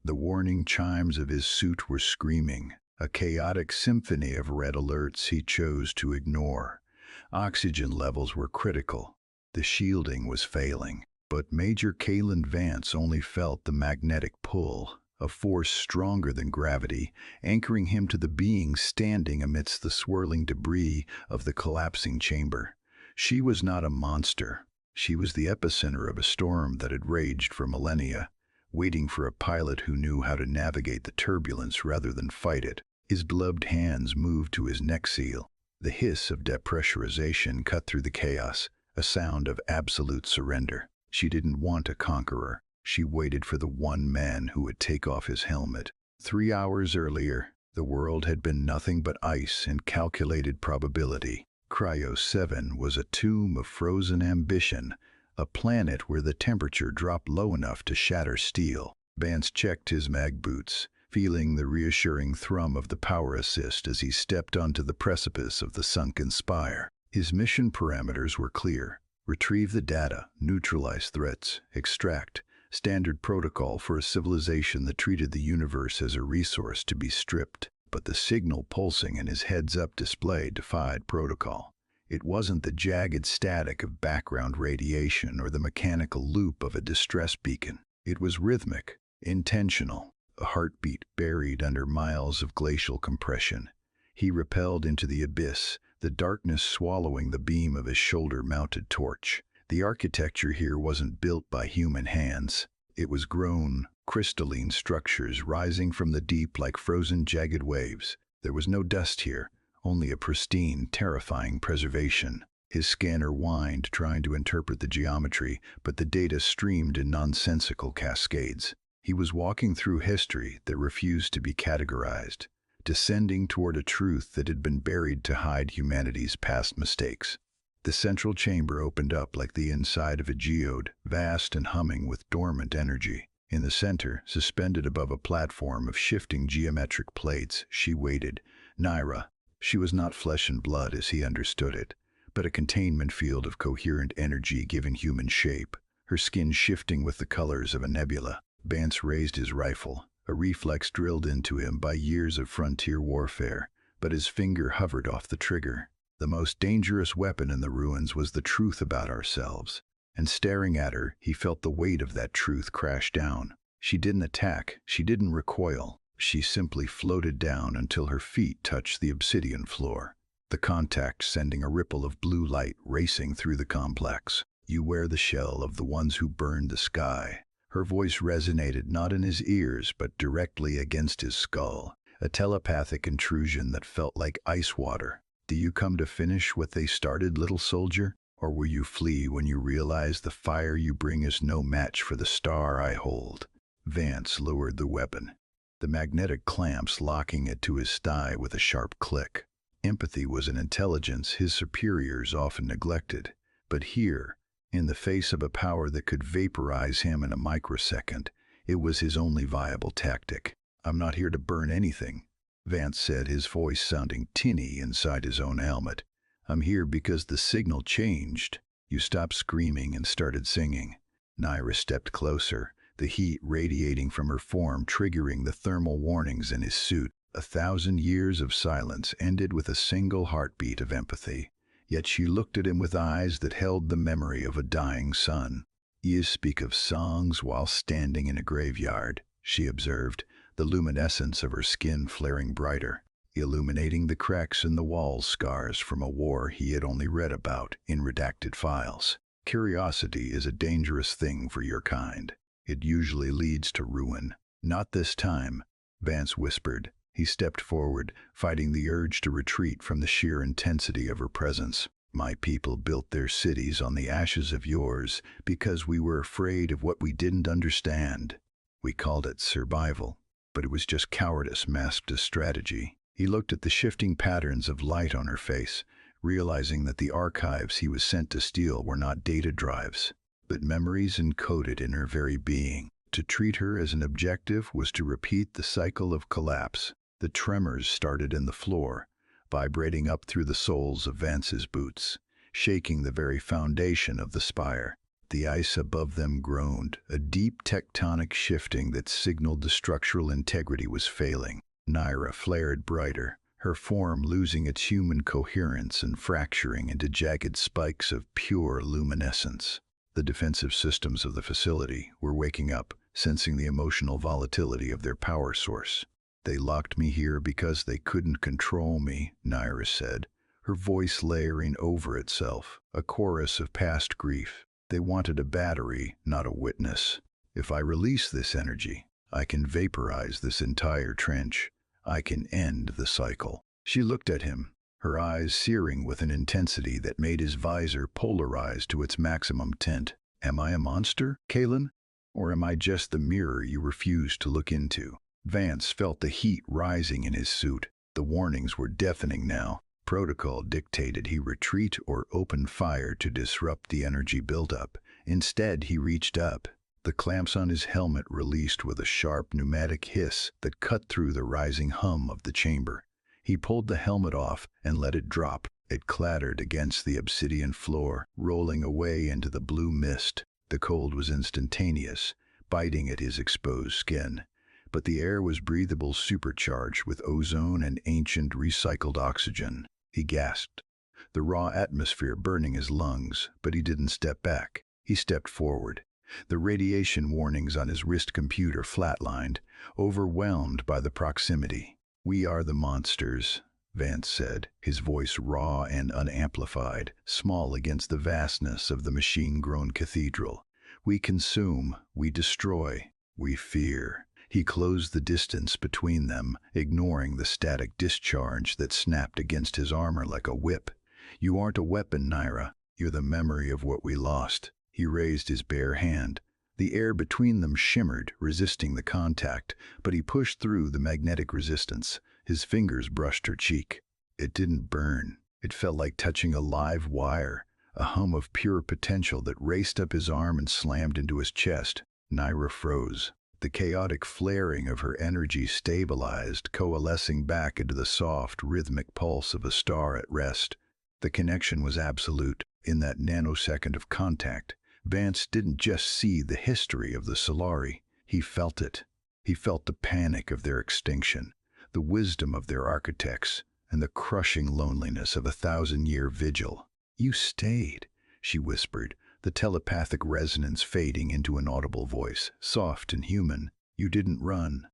The warning chimes of his suit were screaming, a chaotic symphony of red alerts he chose to ignore. Oxygen levels were critical. The shielding was failing. But Major Kalen Vance only felt the magnetic pull, a force stronger than gravity, anchoring him to the being standing amidst the swirling debris of the collapsing chamber. She was not a monster. She was the epicenter of a storm that had raged for millennia, waiting for a pilot who knew how to navigate the turbulence rather than fight it. His gloved hands moved to his neck seal. The hiss of depressurization cut through the chaos, a sound of absolute surrender. She didn't want a conqueror. She waited for the one man who would take off his helmet. 3 hours earlier, the world had been nothing but ice and calculated probability. Cryo 7 was a tomb of frozen ambition, a planet where the temperature dropped low enough to shatter steel. Vance checked his mag boots, feeling the reassuring thrum of the power assist as he stepped onto the precipice of the sunken spire. His mission parameters were clear. Retrieve the data, neutralize threats, extract. Standard protocol for a civilization that treated the universe as a resource to be stripped. But the signal pulsing in his heads-up display defied protocol. It wasn't the jagged static of background radiation or the mechanical loop of a distress beacon. It was rhythmic, intentional, a heartbeat buried under miles of glacial compression. He repelled into the abyss, the darkness swallowing the beam of his shoulder-mounted torch. The architecture here wasn't built by human hands. It was grown, crystalline structures rising from the deep like frozen jagged waves. There was no dust here, only a pristine, terrifying preservation. His scanner whined, trying to interpret the geometry, but the data streamed in nonsensical cascades. He was walking through history that refused to be categorized, descending toward a truth that had been buried to hide humanity's past mistakes. The central chamber opened up like the inside of a geode, vast and humming with dormant energy. In the center, suspended above a platform of shifting geometric plates, she waited. Naira. She was not flesh and blood as he understood it, but a containment field of coherent energy given human shape, her skin shifting with the colors of a nebula. Vance raised his rifle, a reflex drilled into him by years of frontier warfare, but his finger hovered off the trigger. The most dangerous weapon in the ruins was the truth about ourselves, and staring at her, he felt the weight of that truth crash down. She didn't attack, she didn't recoil. She simply floated down until her feet touched the obsidian floor, the contact sending a ripple of blue light racing through the complex. You wear the shell of the ones who burned the sky. Her voice resonated not in his ears, but directly against his skull, a telepathic intrusion that felt like ice water. Do you come to finish what they started, little soldier? Or will you flee when you realize the fire you bring is no match for the star I hold? Vance lowered the weapon, the magnetic clamps locking it to his thigh with a sharp click. Empathy was an intelligence his superiors often neglected, but here, in the face of a power that could vaporize him in a microsecond, it was his only viable tactic. I'm not here to burn anything, Vance said, his voice sounding tinny inside his own helmet. I'm here because the signal changed. You stopped screaming and started singing. Naira stepped closer, the heat radiating from her form triggering the thermal warnings in his suit. 1,000 years of silence ended with a single heartbeat of empathy. Yet she looked at him with eyes that held the memory of a dying son. You speak of songs while standing in a graveyard, she observed, the luminescence of her skin flaring brighter, illuminating the cracks in the wall scars from a war he had only read about in redacted files. Curiosity is a dangerous thing for your kind. It usually leads to ruin. Not this time, Vance whispered. He stepped forward, fighting the urge to retreat from the sheer intensity of her presence. My people built their cities on the ashes of yours because we were afraid of what we didn't understand. We called it survival, but it was just cowardice masked as strategy. He looked at the shifting patterns of light on her face, realizing that the archives he was sent to steal were not data drives, but memories encoded in her very being. To treat her as an objective was to repeat the cycle of collapse. The tremors started in the floor, vibrating up through the soles of Vance's boots, shaking the very foundation of the spire. The ice above them groaned, a deep tectonic shifting that signaled the structural integrity was failing. Naira flared brighter, her form losing its human coherence and fracturing into jagged spikes of pure luminescence. The defensive systems of the facility were waking up, sensing the emotional volatility of their power source. They locked me here because they couldn't control me, Naira said, her voice layering over itself, a chorus of past grief. They wanted a battery, not a witness. If I release this energy, I can vaporize this entire trench. I can end the cycle. She looked at him, her eyes searing with an intensity that made his visor polarize to its maximum tint. Am I a monster, Kalen? Or am I just the mirror you refuse to look into? Vance felt the heat rising in his suit. The warnings were deafening now. Protocol dictated he retreat or open fire to disrupt the energy buildup. Instead, he reached up. The clamps on his helmet released with a sharp pneumatic hiss that cut through the rising hum of the chamber. He pulled the helmet off and let it drop. It clattered against the obsidian floor, rolling away into the blue mist. The cold was instantaneous, biting at his exposed skin. But the air was breathable, supercharged with ozone and ancient recycled oxygen. He gasped, the raw atmosphere burning his lungs, but he didn't step back. He stepped forward. The radiation warnings on his wrist computer flatlined, overwhelmed by the proximity. We are the monsters, Vance said, his voice raw and unamplified, small against the vastness of the machine-grown cathedral. We consume, we destroy, we fear. He closed the distance between them, ignoring the static discharge that snapped against his armor like a whip. You aren't a weapon, Naira. You're the memory of what we lost. He raised his bare hand. The air between them shimmered, resisting the contact, but he pushed through the magnetic resistance. His fingers brushed her cheek. It didn't burn. It felt like touching a live wire, a hum of pure potential that raced up his arm and slammed into his chest. Naira froze. The chaotic flaring of her energy stabilized, coalescing back into the soft, rhythmic pulse of a star at rest. The connection was absolute. In that nanosecond of contact, Vance didn't just see the history of the Solari, he felt it. He felt the panic of their extinction, the wisdom of their architects, and the crushing loneliness of a 1,000-year vigil. You stayed, she whispered, the telepathic resonance fading into an audible voice, soft and human. You didn't run.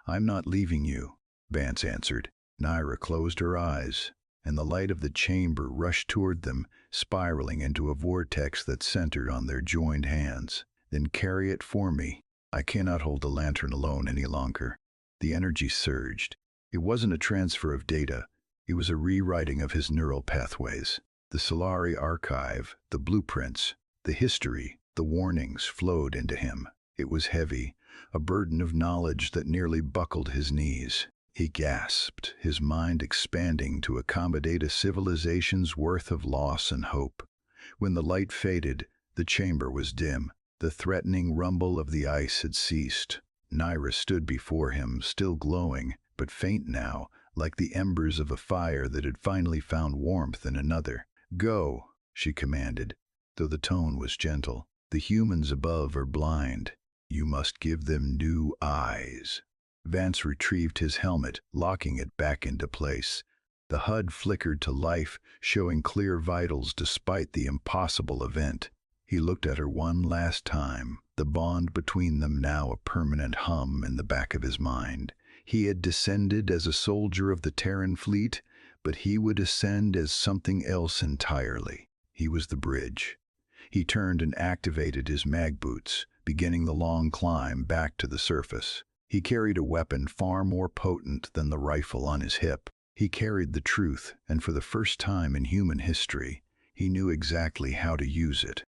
I'm not leaving you, Vance answered. Naira closed her eyes, and the light of the chamber rushed toward them, spiraling into a vortex that centered on their joined hands. Then carry it for me. I cannot hold the lantern alone any longer. The energy surged. It wasn't a transfer of data. It was a rewriting of his neural pathways. The Solari archive, the blueprints, the history, the warnings flowed into him. It was heavy, a burden of knowledge that nearly buckled his knees. He gasped, his mind expanding to accommodate a civilization's worth of loss and hope. When the light faded, the chamber was dim. The threatening rumble of the ice had ceased. Naira stood before him, still glowing, but faint now, like the embers of a fire that had finally found warmth in another. Go, she commanded, though the tone was gentle. The humans above are blind. You must give them new eyes. Vance retrieved his helmet, locking it back into place. The HUD flickered to life, showing clear vitals despite the impossible event. He looked at her one last time, the bond between them now a permanent hum in the back of his mind. He had descended as a soldier of the Terran fleet, but he would ascend as something else entirely. He was the bridge. He turned and activated his mag boots, beginning the long climb back to the surface. He carried a weapon far more potent than the rifle on his hip. He carried the truth, and for the first time in human history, he knew exactly how to use it.